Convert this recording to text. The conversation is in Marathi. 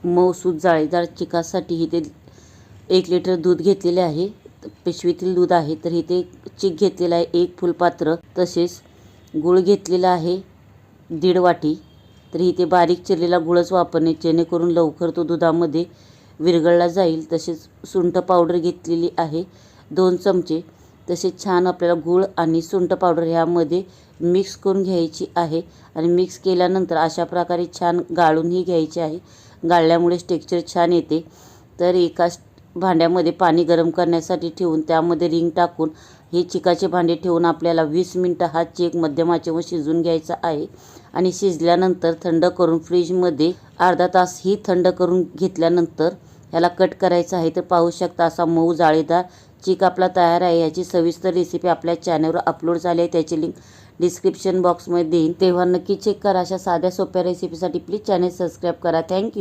मऊसूत जाळीदार चिकासाठी इथे 1 लिटर दूध घेतलेले आहे, पिशवीतील दूध आहे. तर इथे चिक घेतलेला आहे 1 फुलपात्र, तसेच गूळ घेतलेला आहे 1.5 वाटी. तर इथे बारीक चिरलेला गुळच वापरणे, जेणेकरून लवकर तो दुधामध्ये विरघळला जाईल. तसेच सुंठ पावडर घेतलेली आहे 2 चमचे. तसेच छान आपल्याला गूळ आणि सुंठ पावडर ह्यामध्ये मिक्स करून घ्यायची आहे आणि मिक्स केल्यानंतर अशा प्रकारे छान गाळूनही घ्यायचे आहे. गाळल्यामुळेच टेक्स्चर छान येते. तर एका भांड्यामध्ये पाणी गरम करण्यासाठी ठेवून त्यामध्ये रिंग टाकून हे चिकाचे भांडे ठेवून आपल्याला 20 मिनटं हा चिक मध्यम आचेवर शिजवून घ्यायचा आहे. आणि शिजल्यानंतर थंड करून फ्रीजमध्ये अर्धा तास ही थंड करून घेतल्यानंतर ह्याला कट करायचं आहे. तर पाहू शकता असा मऊ जाळीदार चिक आपला तयार आहे. याची सविस्तर रेसिपी आपल्या चॅनलवर अपलोड झाली आहे, त्याची लिंक डिस्क्रिप्शन बॉक्समध्ये देईन, तेव्हा नक्की चेक करा. अशा साध्या सोप्या रेसिपीसाठी प्लीज चॅनल सबस्क्राईब करा. थँक्यू.